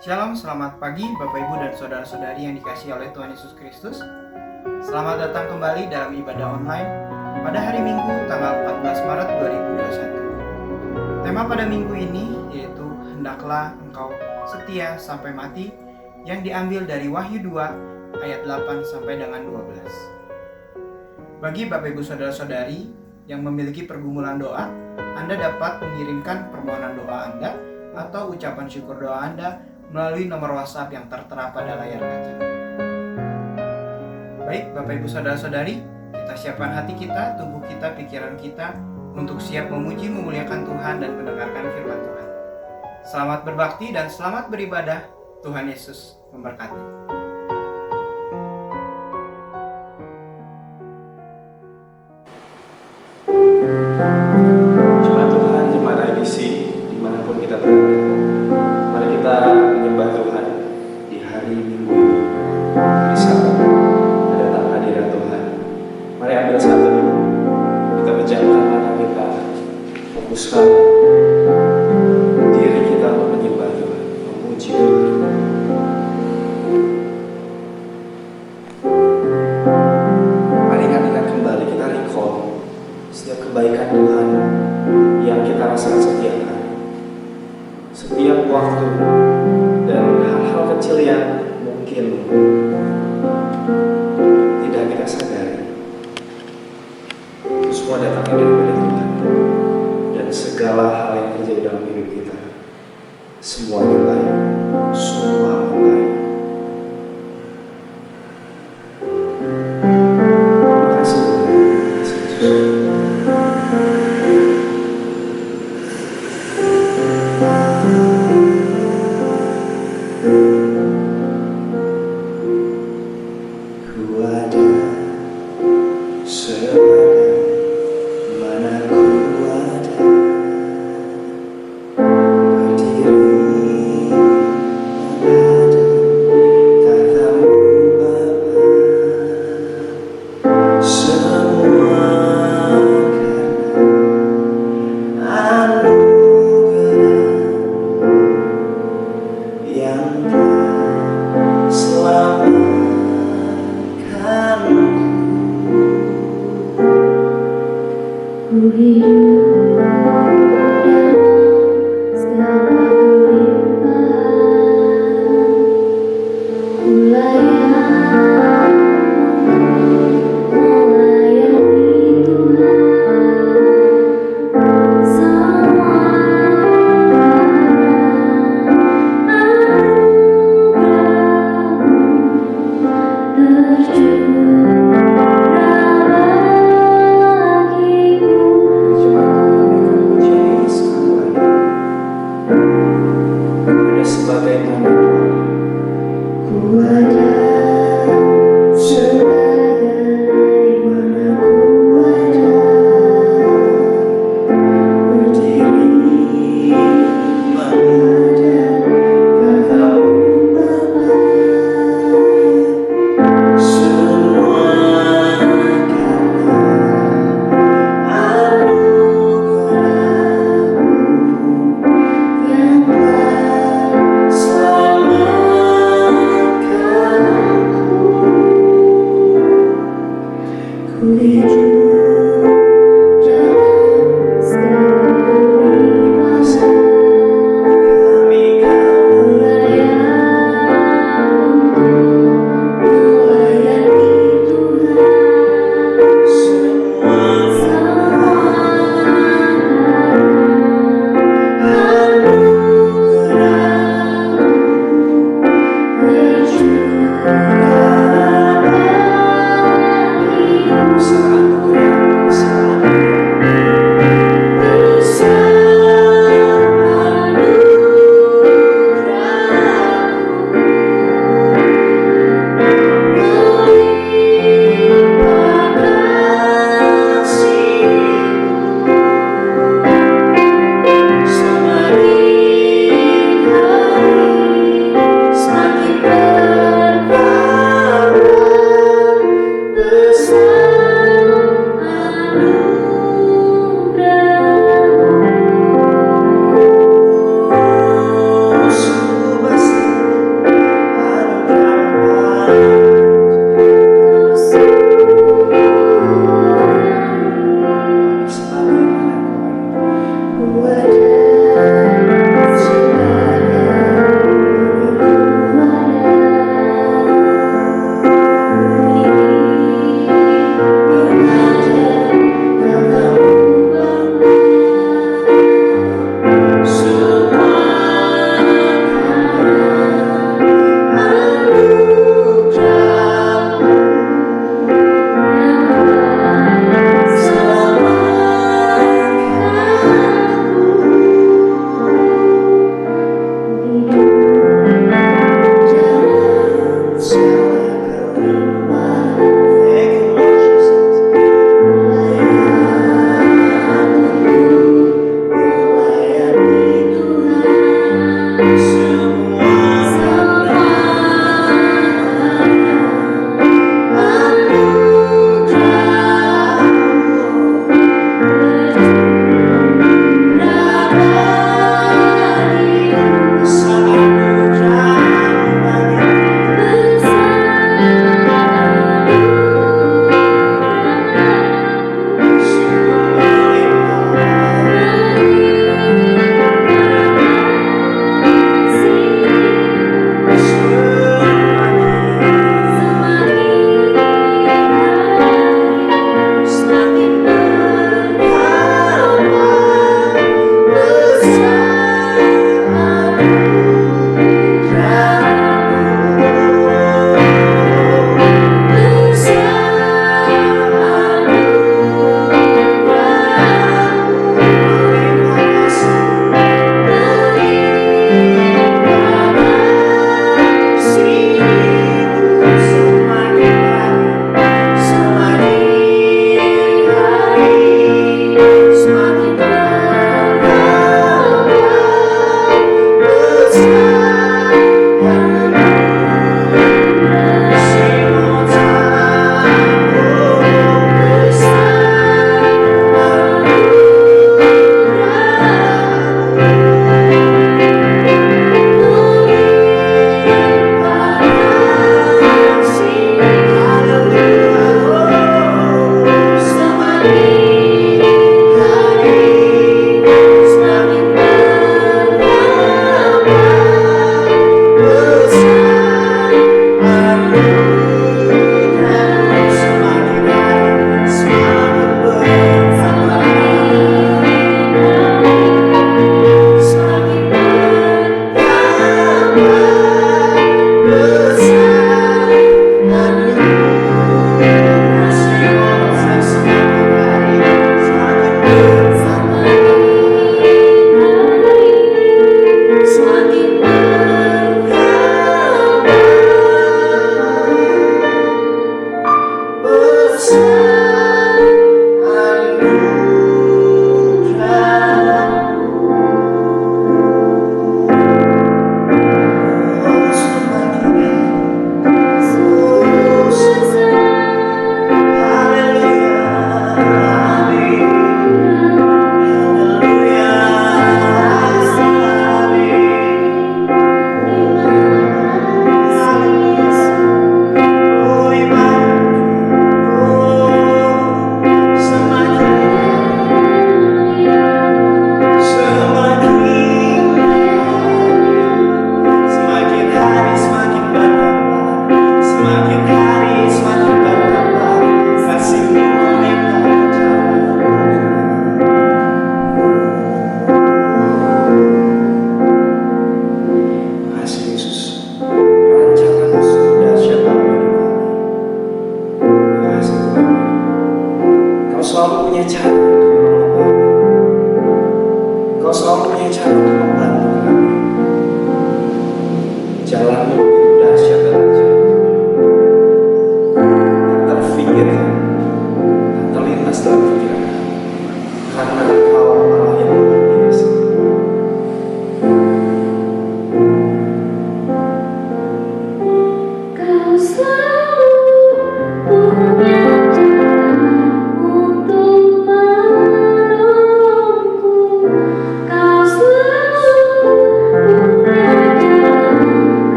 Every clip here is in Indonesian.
Shalom, selamat pagi Bapak Ibu dan Saudara-saudari yang dikasihi oleh Tuhan Yesus Kristus. Selamat datang kembali dalam ibadah online pada hari Minggu tanggal 14 Maret 2021. Tema pada minggu ini yaitu Hendaklah engkau setia sampai mati, yang diambil dari Wahyu 2 ayat 8 sampai dengan 12. Bagi Bapak Ibu Saudara-saudari yang memiliki pergumulan doa, Anda dapat mengirimkan permohonan doa Anda atau ucapan syukur doa Anda melalui nomor WhatsApp yang tertera pada layar kaca. Baik Bapak Ibu Saudara-saudari, kita siapkan hati kita, tubuh kita, pikiran kita untuk siap memuji memuliakan Tuhan dan mendengarkan firman Tuhan. Selamat berbakti dan selamat beribadah. Tuhan Yesus memberkati. Jemaat Tuhan, jemaat IBC, dimanapun kita berada, mari kita menyembah Tuhan di hari Minggu ini, hari Sabat, ada tak hadirat Tuhan. Mari ambil satu dulu, kita pejamkan mata kita, fokuskan diri kita untuk menyembah Tuhan, memuji Tuhan. Mari ingat kembali, kita recall setiap kebaikan Tuhan yang kita rasakan setiap hari, setiap waktu, dan hal-hal kecil yang mungkin tidak kita sadari. Itu semua datangnya dari Tuhan, dan segala hal yang terjadi dalam hidup kita semuanya baik, semua baik. Terima kasih Tuhan, terima kasih Yesus.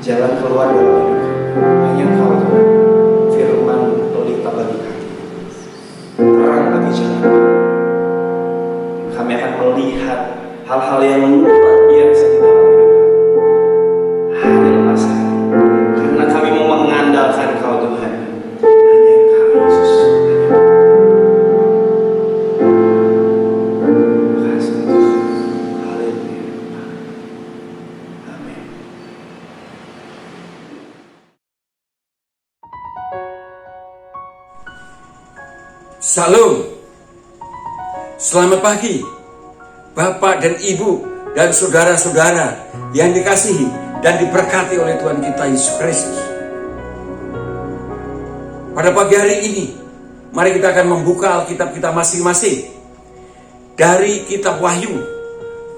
jalan keluar dalam hidup kami. Hanya Engkau Tuhan, firman pelita bagi kami, terang bagi jalan. Kami akan melihat hal-hal yang luar biasa di dalam hidup kami hari lepas hari, karena kami mau mengandalkan Engkau Tuhan. Hanya Engkau Yesus, hanya Engkau. Terima kasih Yesus. Haleluya. Amin. Salam. Selamat pagi Bapak dan Ibu dan saudara-saudara yang dikasihi dan diberkati oleh Tuhan kita Yesus Kristus. Pada pagi hari ini, mari kita akan membuka Alkitab kita masing-masing dari kitab Wahyu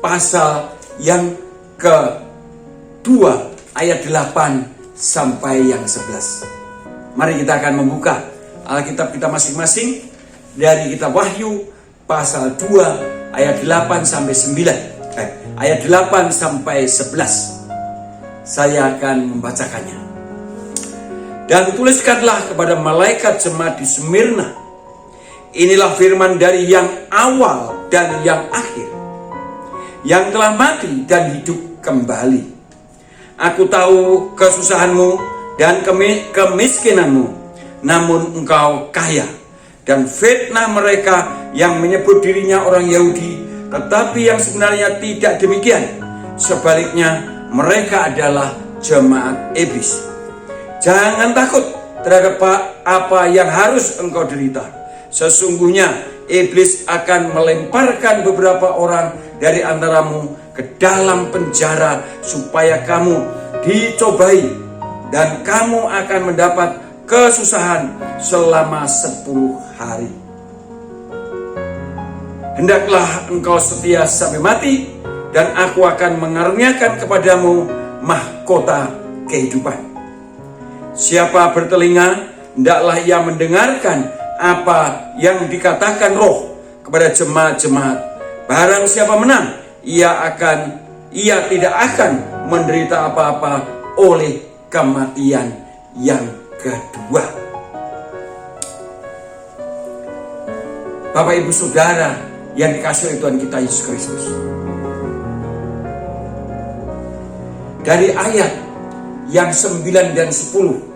pasal yang ke-2 ayat 8 sampai yang 11. Mari kita akan membuka Alkitab kita masing-masing dari kitab Wahyu pasal 2 ayat 8 sampai 9. Ayat 8 sampai 11. Saya akan membacakannya. Dan tuliskanlah kepada malaikat jemaat di Smyrna, inilah firman dari yang awal dan yang akhir, yang telah mati dan hidup kembali. Aku tahu kesusahanmu dan kemiskinanmu, namun engkau kaya. Dan fitnah mereka yang menyebut dirinya orang Yahudi, tetapi yang sebenarnya tidak demikian. Sebaliknya, mereka adalah jemaat iblis. Jangan takut terhadap apa yang harus engkau derita. Sesungguhnya iblis akan melemparkan beberapa orang dari antaramu ke dalam penjara supaya kamu dicobai, dan kamu akan mendapat kesusahan selama 10 hari. Hendaklah engkau setia sampai mati, dan aku akan mengaruniakan kepadamu mahkota kehidupan. Siapa bertelinga, hendaklah ia mendengarkan apa yang dikatakan Roh kepada jemaat-jemaat. Barang siapa menang, ia tidak akan menderita apa-apa oleh kematian yang kedua. Bapak Ibu Saudara yang dikasihi oleh Tuhan kita Yesus Kristus, dari ayat yang 9 dan 10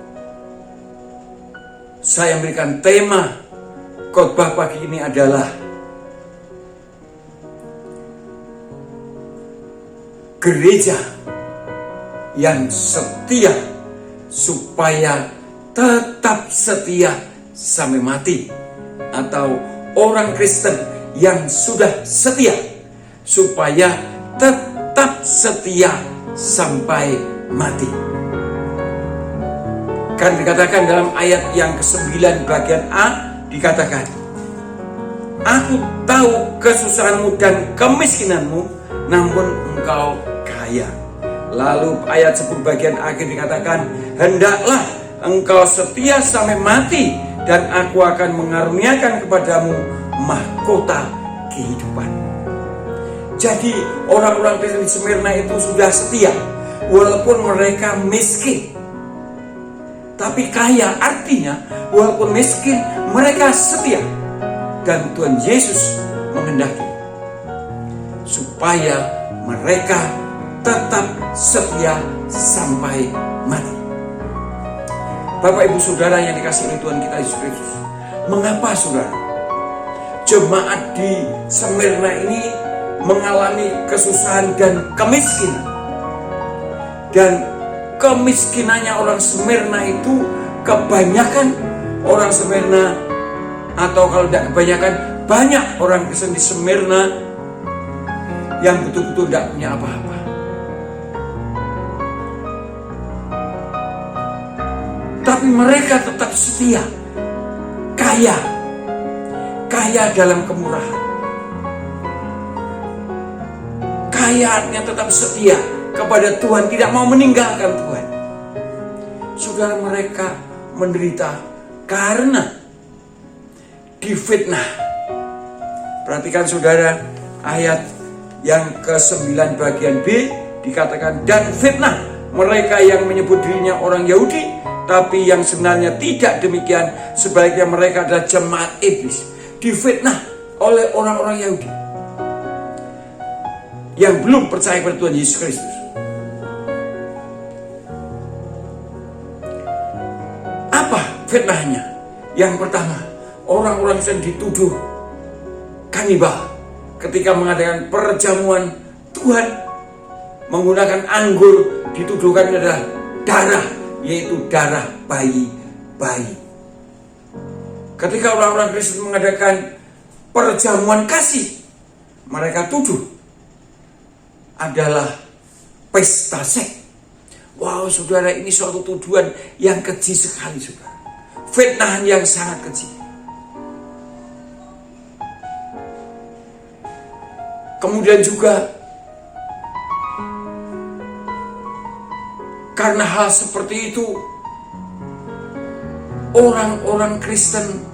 saya memberikan tema khotbah pagi ini adalah gereja yang setia supaya tetap setia sampai mati, atau orang Kristen yang sudah setia supaya tetap setia sampai mati. Kan dikatakan dalam ayat yang ke-9 bagian A, dikatakan, aku tahu kesusahanmu dan kemiskinanmu, namun engkau kaya. Lalu ayat 10 bagian akhir dikatakan, hendaklah engkau setia sampai mati, dan aku akan mengaruniakan kepadamu mahkota kehidupan. Jadi orang-orang Kristen di Smyrna itu sudah setia, walaupun mereka miskin. Tapi kaya, artinya walaupun miskin mereka setia. Dan Tuhan Yesus menghendaki supaya mereka tetap setia sampai mati. Bapak Ibu Saudara yang dikasihi oleh Tuhan kita Yesus Kristus, mengapa saudara jemaat di Smyrna ini mengalami kesusahan dan kemiskinan? Dan kemiskinannya orang Smyrna itu, kebanyakan orang Smyrna, atau kalau tidak kebanyakan, banyak orang Kristen di Smyrna yang betul-betul tidak punya apa-apa. Tapi mereka tetap setia, kaya dalam kemurahan, kayaannya tetap setia kepada Tuhan, tidak mau meninggalkan Tuhan. Saudara, mereka menderita karena difitnah. Perhatikan saudara, ayat yang ke-9 bagian B dikatakan, dan fitnah mereka yang menyebut dirinya orang Yahudi, tapi yang sebenarnya tidak demikian. Sebaliknya mereka adalah jemaat iblis, difitnah oleh orang-orang Yahudi yang belum percaya kepada Tuhan Yesus Kristus. Apa fitnahnya? Yang pertama, orang-orang yang dituduh kanibal ketika mengadakan perjamuan Tuhan, menggunakan anggur, dituduhkan adalah darah, yaitu darah bayi-bayi. Ketika orang-orang Kristen mengadakan perjamuan kasih, mereka tuduh adalah pesta seks. Wow, saudara, ini suatu tuduhan yang keji sekali, saudara. Fitnahan yang sangat keji. Kemudian juga karena hal seperti itu, orang-orang Kristen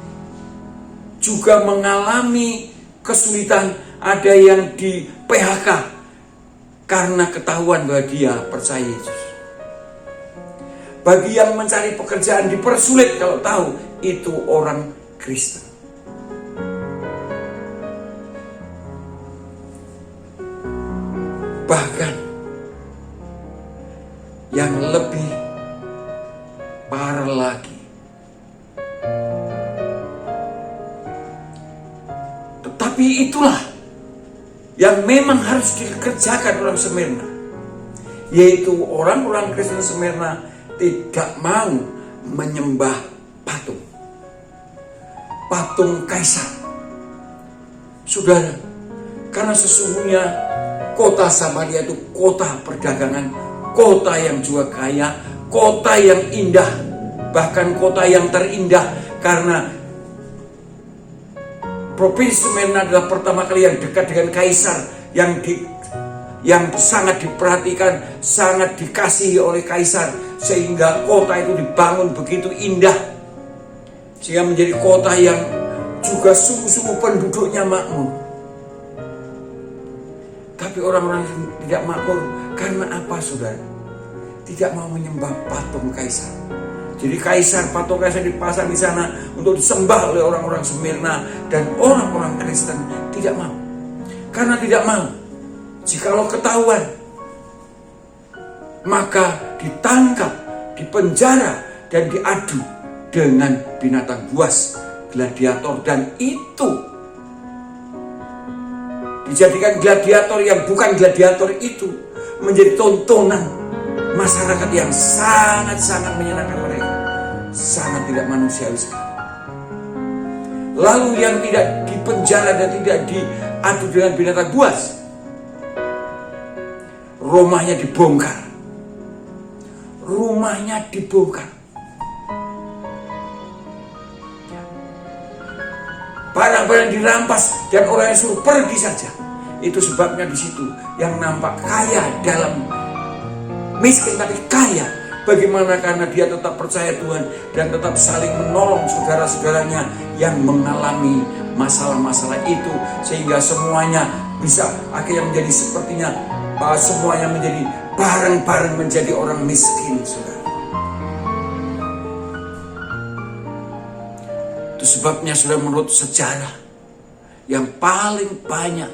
juga mengalami kesulitan. Ada yang di PHK karena ketahuan bahwa dia percaya Yesus. Bagi yang mencari pekerjaan dipersulit kalau tahu itu orang Kristen. Bahkan yang lebih parah lagi, tetapi itulah yang memang harus dikerjakan orang Smyrna, yaitu orang-orang Kristen Smyrna tidak mau menyembah patung kaisar. Saudara, karena sesungguhnya kota Samaria itu kota perdagangan, kota yang juga kaya, kota yang indah, bahkan kota yang terindah, karena provinsi Smyrna adalah pertama kali yang dekat dengan kaisar, yang sangat diperhatikan, sangat dikasihi oleh kaisar, sehingga kota itu dibangun begitu indah, sehingga menjadi kota yang juga sungguh-sungguh penduduknya makmur. Tapi orang-orang yang tidak makmur karena apa, saudara? Tidak mau menyembah patung kaisar. Jadi patung kaisar dipasang di sana untuk disembah oleh orang-orang Smyrna, dan orang-orang Kristen tidak mau. Karena tidak mau, jikalau ketahuan, maka ditangkap, dipenjara, dan diadu dengan binatang buas, gladiator, dan itu dijadikan gladiator yang bukan gladiator itu menjadi tontonan masyarakat yang sangat-sangat menyenangkan mereka, sangat tidak manusiawi sekali. Lalu yang tidak dipenjara dan tidak diadu dengan binatang buas, rumahnya dibongkar. Barang-barang dirampas dan orang yang suruh pergi saja. Itu sebabnya di situ yang nampak kaya dalam miskin tapi kaya. Bagaimana? Karena dia tetap percaya Tuhan dan tetap saling menolong saudara-saudaranya yang mengalami masalah-masalah itu, sehingga semuanya bisa akhirnya menjadi sepertinya semuanya menjadi bareng-bareng menjadi orang miskin, saudara. Itu sebabnya, saudara, menurut sejarah yang paling banyak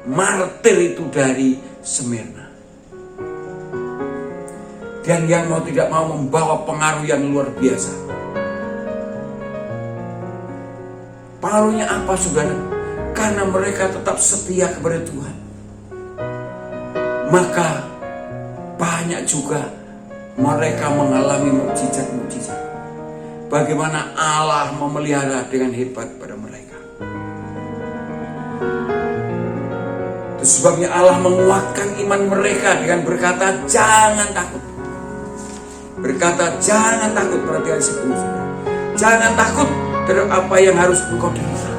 martir itu dari Smyrna. Dan yang mau tidak mau membawa pengaruh yang luar biasa. Pengaruhnya apa, saudara? Karena mereka tetap setia kepada Tuhan. Maka banyak juga mereka mengalami mukjizat-mukjizat. Bagaimana Allah memelihara dengan hebat pada mereka. Itu sebabnya Allah menguatkan iman mereka dengan berkata, jangan takut. Berkata, jangan takut, perhatian 10. Jangan takut terhadap apa yang harus engkau derita.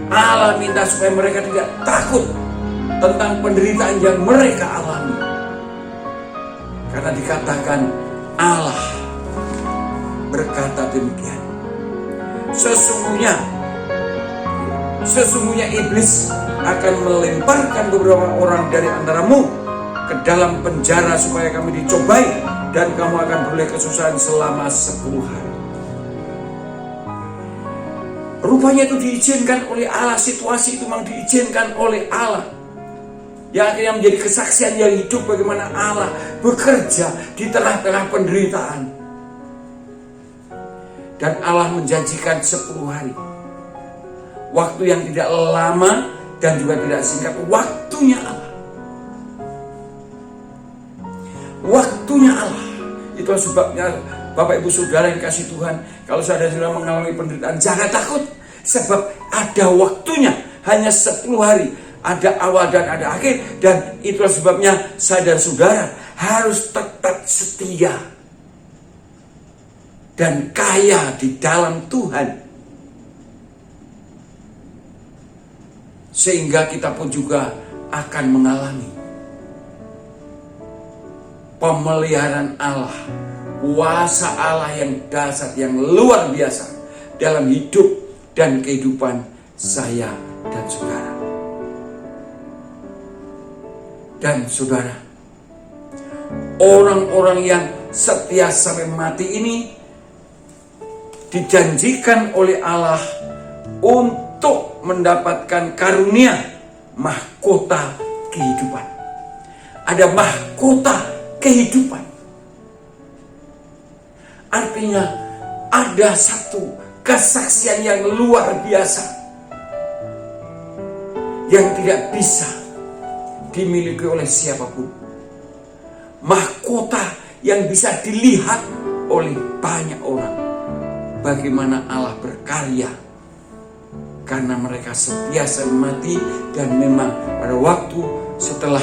Allah minta supaya mereka tidak takut tentang penderitaan yang mereka alami. Karena dikatakan Allah berkata demikian. Sesungguhnya iblis akan melemparkan beberapa orang dari antaramu ke ke dalam penjara supaya kami dicobai, dan kamu akan beroleh kesusahan selama 10 hari. Rupanya itu diizinkan oleh Allah, situasi itu memang diizinkan oleh Allah. Yang akhirnya menjadi kesaksian yang hidup bagaimana Allah bekerja di tengah-tengah penderitaan. Dan Allah menjanjikan 10 hari. Waktu yang tidak lama dan juga tidak singkat. Waktunya Allah. Waktunya Allah. Itulah sebabnya Bapak Ibu Saudara yang kasih Tuhan, kalau saudara-saudara mengalami penderitaan, jangan takut. Sebab ada waktunya, hanya 10 hari. Ada awal dan ada akhir. Dan itulah sebabnya saya dan saudara harus tetap setia dan kaya di dalam Tuhan. Sehingga kita pun juga akan mengalami pemeliharaan Allah, kuasa Allah yang dahsyat, yang luar biasa dalam hidup dan kehidupan saya dan saudara. Dan saudara, orang-orang yang setia sampai mati ini dijanjikan oleh Allah untuk mendapatkan karunia mahkota kehidupan. Ada mahkota kehidupan. Artinya ada satu kesaksian yang luar biasa yang tidak bisa dimiliki oleh siapapun. Mahkota yang bisa dilihat oleh banyak orang. Bagaimana Allah berkarya karena mereka setia sampai mati, dan memang pada waktu setelah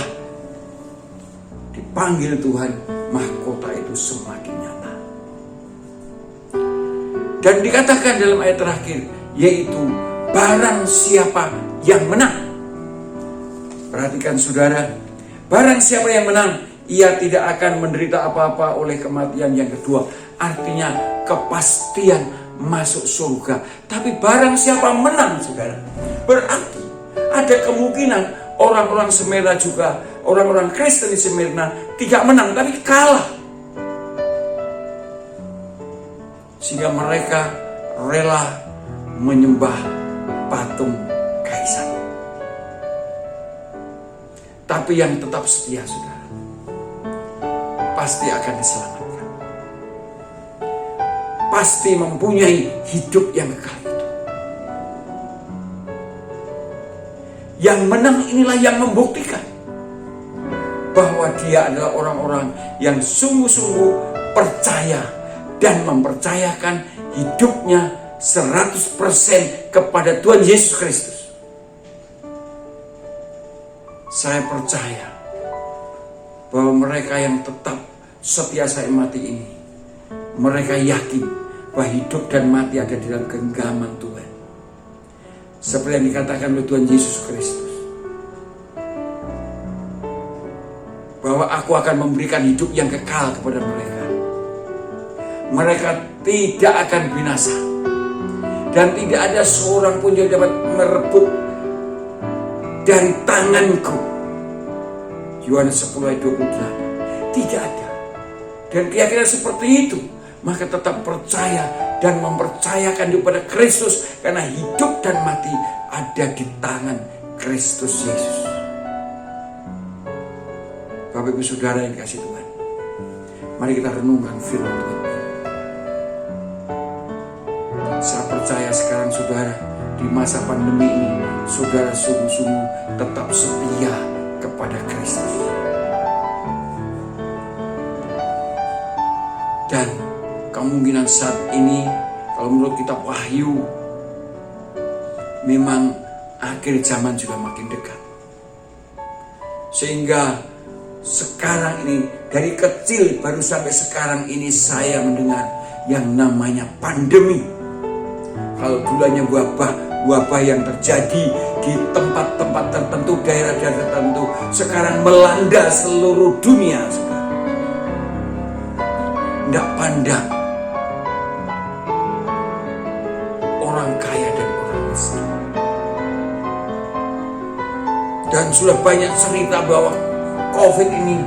dipanggil Tuhan, mahkota itu semakin nyata. Dan dikatakan dalam ayat terakhir, yaitu barang siapa yang menang. Perhatikan saudara, barang siapa yang menang, ia tidak akan menderita apa-apa oleh kematian yang kedua. Artinya kepastian masuk surga. Tapi barang siapa menang, saudara, berarti ada kemungkinan orang-orang Smyrna juga, orang-orang Kristen di Smyrna tidak menang, tapi kalah. Sehingga mereka rela menyembah patung kaisar. Tapi yang tetap setia, saudara, pasti akan diselamatkan. Pasti mempunyai hidup yang kekal itu. Yang menang inilah yang membuktikan bahwa dia adalah orang-orang yang sungguh-sungguh percaya dan mempercayakan hidupnya 100% kepada Tuhan Yesus Kristus. Saya percaya bahwa mereka yang tetap setia sampai mati ini, mereka yakin bahwa hidup dan mati ada di dalam genggaman Tuhan. Seperti yang dikatakan oleh Tuhan Yesus Kristus, bahwa aku akan memberikan hidup yang kekal kepada mereka. Mereka tidak akan binasa, dan tidak ada seorang pun yang dapat merebut dari tanganku. Yohanes 10 ayat 28. Tidak ada. Dan keyakinan seperti itu, maka tetap percaya dan mempercayakan kepada Kristus, karena hidup dan mati ada di tangan Kristus Yesus. Bapak Ibu Saudara yang dikasihi Tuhan, mari kita renungkan firman Tuhan. Saya percaya sekarang saudara, di masa pandemi ini, saudara sungguh-sungguh tetap setia kepada Kristus. Dan kemungkinan saat ini, kalau menurut kitab Wahyu, memang akhir zaman sudah makin dekat. Sehingga sekarang ini, dari kecil baru sampai sekarang ini saya mendengar yang namanya pandemi. Kalau dulunya wabah yang terjadi di tempat-tempat tertentu, daerah-daerah tertentu, sekarang melanda seluruh dunia. Tidak pandang orang kaya dan orang miskin. Dan sudah banyak cerita bahwa COVID ini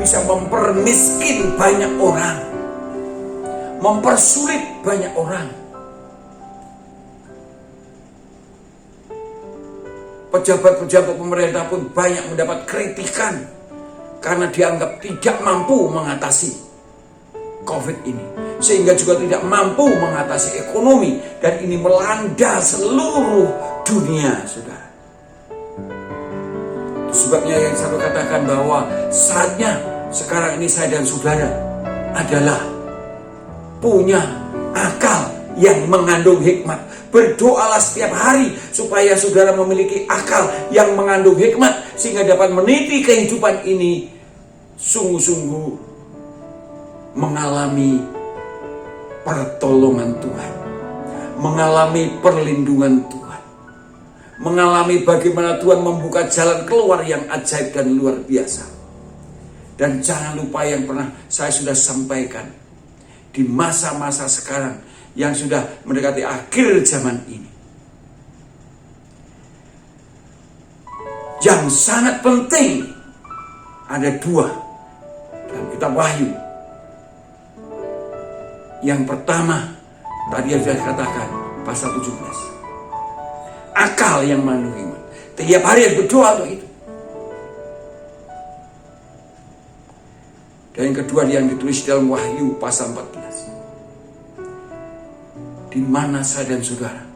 bisa mempermiskin banyak orang, mempersulit banyak orang. Pejabat-pejabat pemerintah pun banyak mendapat kritikan karena dianggap tidak mampu mengatasi COVID ini, sehingga juga tidak mampu mengatasi ekonomi, dan ini melanda seluruh dunia, saudara. Itu sebabnya yang saya katakan bahwa saatnya sekarang ini saya dan saudara adalah punya akal yang mengandung hikmat. Berdoalah setiap hari supaya saudara memiliki akal yang mengandung hikmat, sehingga dapat meniti kehidupan ini sungguh-sungguh mengalami pertolongan Tuhan, mengalami perlindungan Tuhan, mengalami bagaimana Tuhan membuka jalan keluar yang ajaib dan luar biasa. Dan jangan lupa yang pernah saya sudah sampaikan, di masa-masa sekarang yang sudah mendekati akhir zaman ini, yang sangat penting ada dua dalam kitab Wahyu. Yang pertama tadi yang sudah dikatakan pasal 17, akal yang mengandung iman. Tiap hari harus berdoa untuk itu. Dan yang kedua yang ditulis dalam Wahyu pasal 14, di mana saya dan saudara,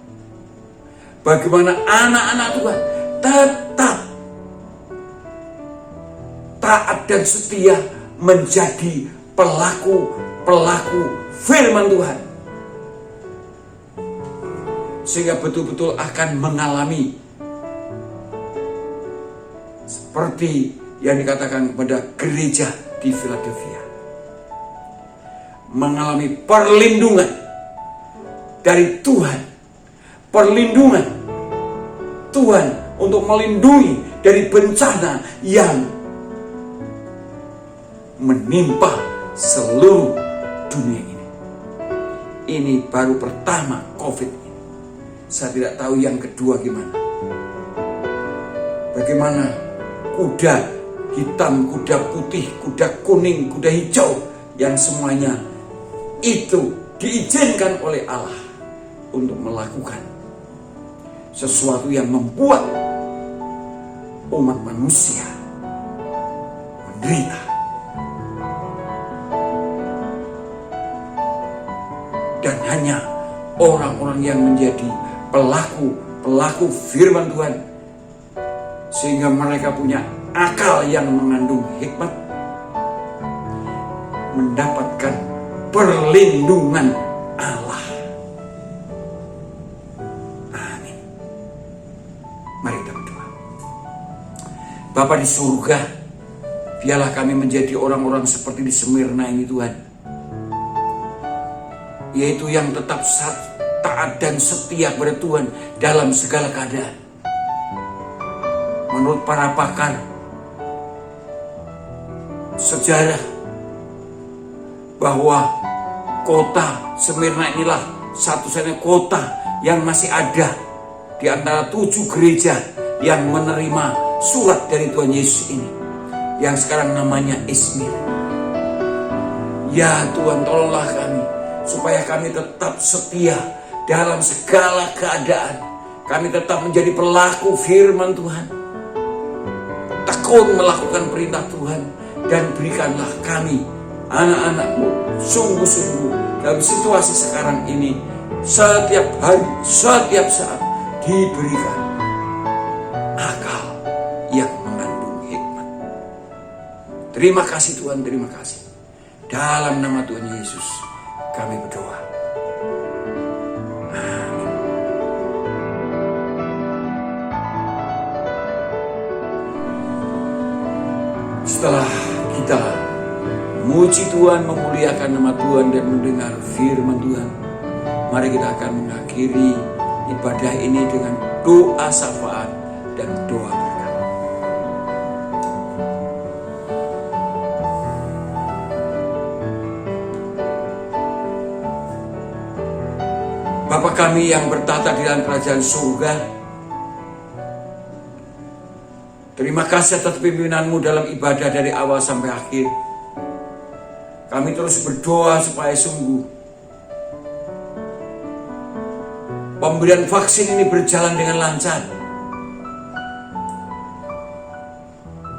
bagaimana anak-anak Tuhan tetap taat dan setia menjadi pelaku firman Tuhan, sehingga betul-betul akan mengalami seperti yang dikatakan kepada gereja di Philadelphia, mengalami perlindungan dari Tuhan, perlindungan Tuhan untuk melindungi dari bencana yang menimpa seluruh dunia ini. Ini baru pertama COVID ini. Saya tidak tahu yang kedua gimana. Bagaimana kuda hitam, kuda putih, kuda kuning, kuda hijau, yang semuanya itu diizinkan oleh Allah untuk melakukan sesuatu yang membuat umat manusia menderita. Dan hanya orang-orang yang menjadi pelaku firman Tuhan, sehingga mereka punya akal yang mengandung hikmat, mendapatkan perlindungan Allah. Amin. Mari kita berdoa. Bapa di surga, biarlah kami menjadi orang-orang seperti di Smyrna ini Tuhan, yaitu yang tetap taat dan setia kepada Tuhan dalam segala keadaan. Menurut para pakar sejarah, bahwa kota Smyrna inilah satu-satunya kota yang masih ada di antara 7 gereja yang menerima surat dari Tuhan Yesus ini, yang sekarang namanya Izmir. Ya Tuhan, tolonglah kami supaya kami tetap setia dalam segala keadaan. Kami tetap menjadi pelaku firman Tuhan, tekun melakukan perintah Tuhan, dan berikanlah kami, anak-anak-Mu, sungguh-sungguh dalam situasi sekarang ini, setiap hari, setiap saat diberikan akal yang mengandung hikmat. Terima kasih Tuhan, terima kasih. Dalam nama Tuhan Yesus kami berdoa. Amin. Setelah kita memuji Tuhan, memuliakan nama Tuhan, dan mendengar firman Tuhan, mari kita akan mengakhiri ibadah ini dengan doa syafaat dan doa berkat. Bapa kami yang bertata di dalam kerajaan surga, Terima kasih atas pimpinan-Mu dalam ibadah dari awal sampai akhir. Kami terus berdoa supaya sungguh pemberian vaksin ini berjalan dengan lancar.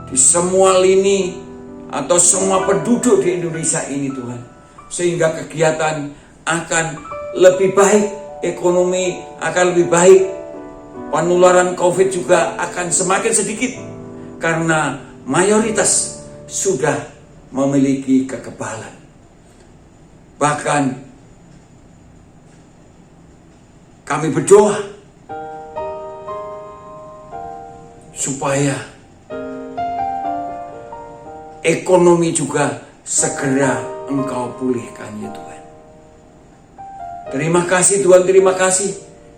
Di semua lini atau semua penduduk di Indonesia ini Tuhan. Sehingga kegiatan akan lebih baik, ekonomi akan lebih baik, penularan COVID juga akan semakin sedikit karena mayoritas sudah memiliki kekebalan. Bahkan kami berdoa supaya ekonomi juga segera Engkau pulihkan ya Tuhan. Terima kasih Tuhan, terima kasih.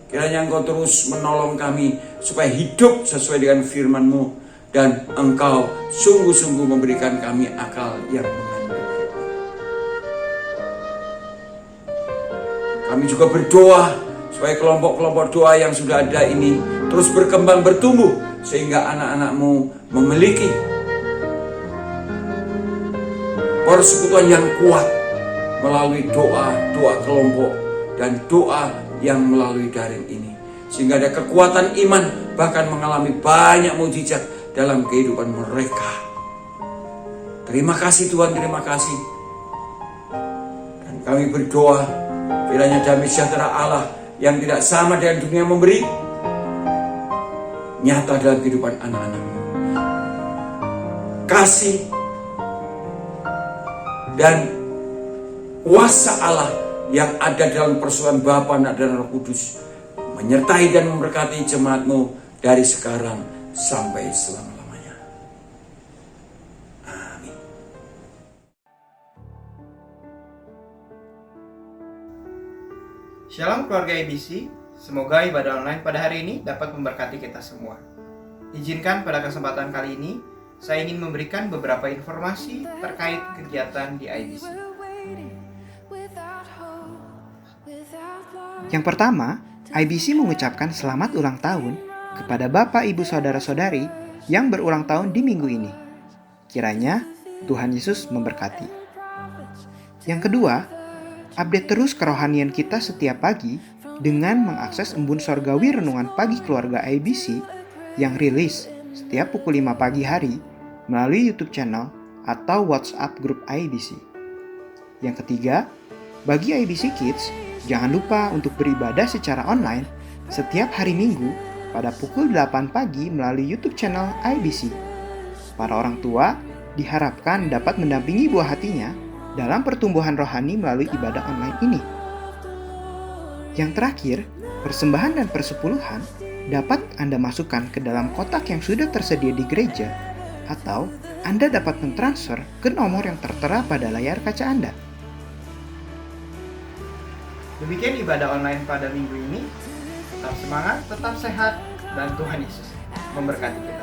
Kiranya Engkau terus menolong kami supaya hidup sesuai dengan firman-Mu. Dan Engkau sungguh-sungguh memberikan kami akal yang mengandung. Kami juga berdoa supaya kelompok-kelompok doa yang sudah ada ini terus berkembang, bertumbuh. Sehingga anak-anak-Mu memiliki persekutuan yang kuat melalui doa kelompok dan doa yang melalui daring ini. Sehingga ada kekuatan iman, bahkan mengalami banyak mujizat dalam kehidupan mereka. Terima kasih Tuhan, terima kasih. Dan kami berdoa kiranya damai sejahtera Allah yang tidak sama dengan dunia memberi nyata dalam kehidupan anak-anak-Mu. Kasih dan kuasa Allah yang ada dalam persekutuan Bapa, Anak dan Roh Kudus menyertai dan memberkati jemaat-Mu dari sekarang sampai selama-lamanya. Amin. Shalom keluarga ABC, semoga ibadah online pada hari ini dapat memberkati kita semua. Izinkan pada kesempatan kali ini, saya ingin memberikan beberapa informasi terkait kegiatan di IBC. Yang pertama, IBC mengucapkan selamat ulang tahun kepada Bapak, Ibu, Saudara-saudari yang berulang tahun di minggu ini. Kiranya Tuhan Yesus memberkati. Yang kedua, update terus kerohanian kita setiap pagi dengan mengakses embun sorgawi renungan pagi keluarga IBC yang rilis setiap pukul 5 pagi hari melalui YouTube channel atau WhatsApp grup IBC. Yang ketiga, bagi IBC Kids, jangan lupa untuk beribadah secara online setiap hari Minggu pada pukul 8 pagi melalui YouTube channel IBC. Para orang tua diharapkan dapat mendampingi buah hatinya dalam pertumbuhan rohani melalui ibadah online ini. Yang terakhir, persembahan dan persepuluhan dapat Anda masukkan ke dalam kotak yang sudah tersedia di gereja, atau Anda dapat mentransfer ke nomor yang tertera pada layar kaca Anda. Demikian ibadah online pada minggu ini. Tetap semangat, tetap sehat, dan Tuhan Yesus memberkati kita.